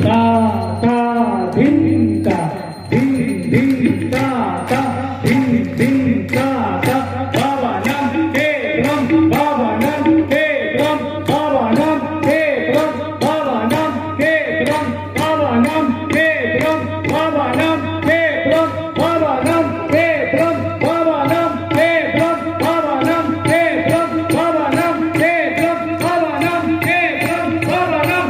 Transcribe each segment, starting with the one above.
ता ता धिन ता धिन धिन ता ता धिन धिन ता ता बाबा नाम के ब्रह्म बाबा नाम के ब्रह्म बाबा नाम के ब्रह्म बाबा नाम के ब्रह्म बाबा नाम के ब्रह्म बाबा नाम के ब्रह्म बाबा नाम के ब्रह्म बाबा नाम के ब्रह्म बाबा नाम के ब्रह्म बाबा नाम के ब्रह्म बाबा नाम के ब्रह्म बाबा नाम के ब्रह्म बाबा नाम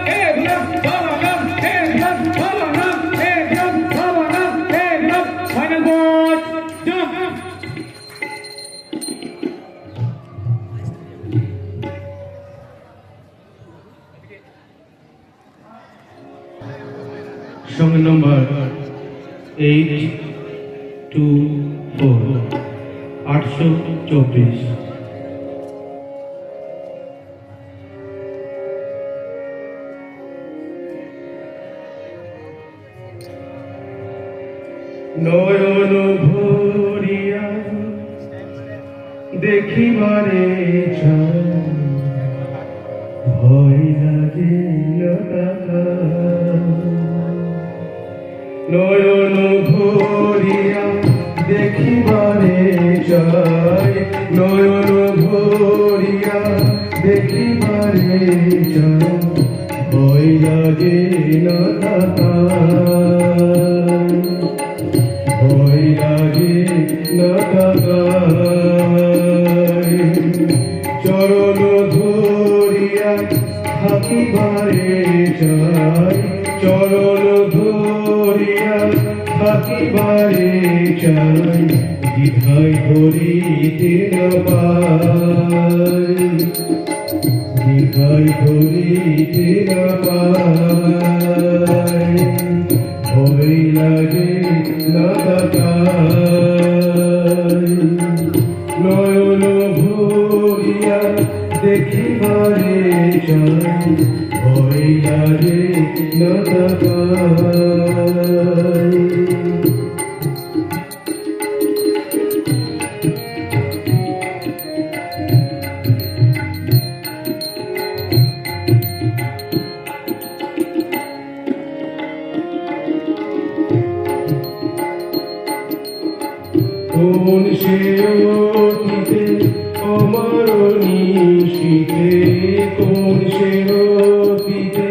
के ब्रह्म बाबा नाम के ब्रह्म बाबा नाम के ब्रह्म बाबा नाम के ब्रह्म final word jump Song number 824 824 নয়ন ভরিয়া দেখিবারে ভয় লাগিল তাহা নয়ন ভরিয়া দেখিবারে চাই নয়ন ভরিয়া দেখিবারে চাই ভয় লাগে না তাহা ভয় লাগে না তাহা চরণ ধরিয়া থাকিবারে চাই চরণ ধরিয়া থাকিবারে চাই দ্বিধায় ধরিতে না পাই দ্বিধায় ধরিতে না পাই ভয় লাগে না তাকাই নয়ন ভরিয়া দেখিবারে চাই ভয় লাগে না তাকাই কোন সে অতীতে আমার নিশীথে কোন সে অতীতে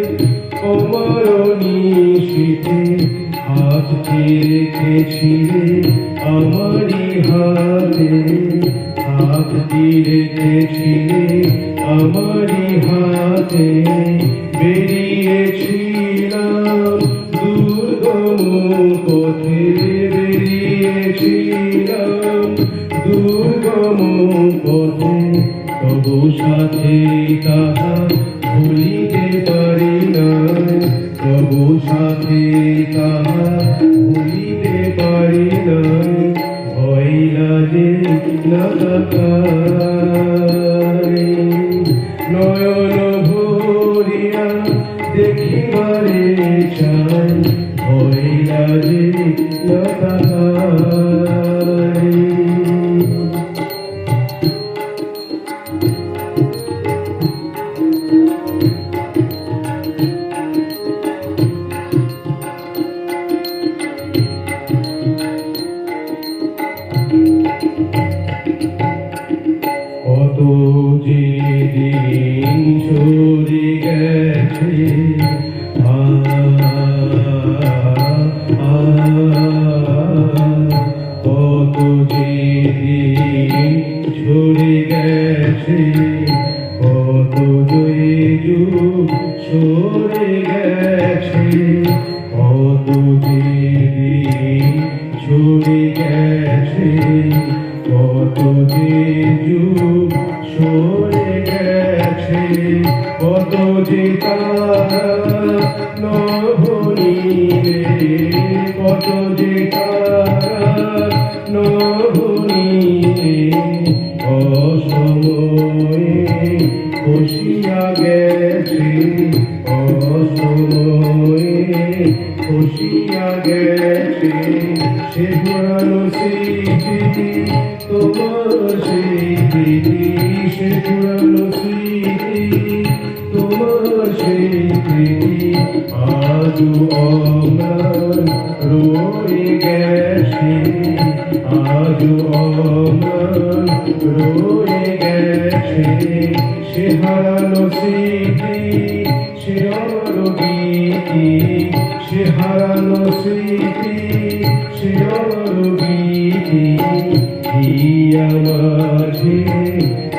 আমার নিশীথে হাত রেখেছিলে আমারই হাতে হাত রেখেছিলে আমারই হাতে বেরিয়েছিলাম দুর্গম পথে বেরিয়েছিলাম দুর্গম পথে তবু সাথে তাহা ভুলিতে পারি না তবু সাথে তাহা ভুলিতে পারি না ভয় লাগে না তাকাই নয়ন ভরিয়া দেখিবারে চাই ভয় লাগে না তাকাই কত যে দিন সরে গেছে কত যে দিন সরে গেছে কত যে যুগ সরে গেছে কত যে দিন সরে গেছে কত যে যুগ সরে গেছে কত যে তারা নহনিলে কত যে তারা নহনিলে অসময়ে বসিয়া গেছে অসময়ে বসিয়া গেছে সে পুরানো স্মৃতি তোমার সেই প্রীতি সে পুরানো স্মৃতি তোমার সেই আজু অম্লান রয়ে গেছে আজু অম্লান রয়ে গেছে সে হারানো স্মৃতি সে অমর গীতি সে হারানো স্মৃতি সে অমর গীতি হিয়া মাঝে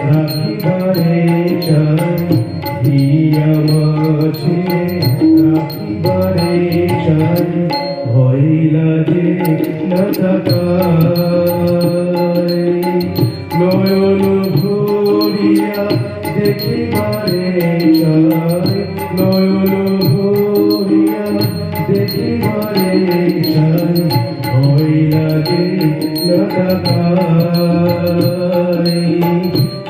রাখিবারে চাই হিয়া মাঝে রাখিবারে চাই ভয় লাগে না তাকায় নয়ন ভরিয়া দেখিবারে চাই নয়ন ভরিয়া দেখিবারে চাই ভয় লাগে না তাকায়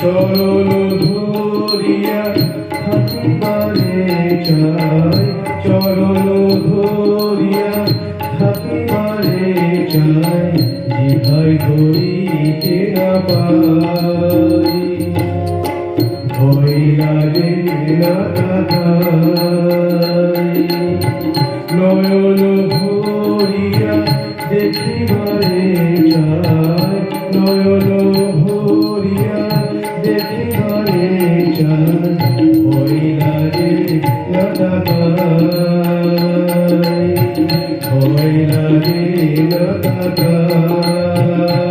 চরণ ধরিয়া থাকিবারে চাই চরণ ধরিয়া থাকিবারে চাই জিভাই ধরিতে না পাই ভয় লাগে না তাকাই নয়ন ভরিয়া দেখিবারে চাই নয়ন ভরিয়া দেখিবারে চাই ভয় লাগে না তাকাই ভয় লাগে না তাকাই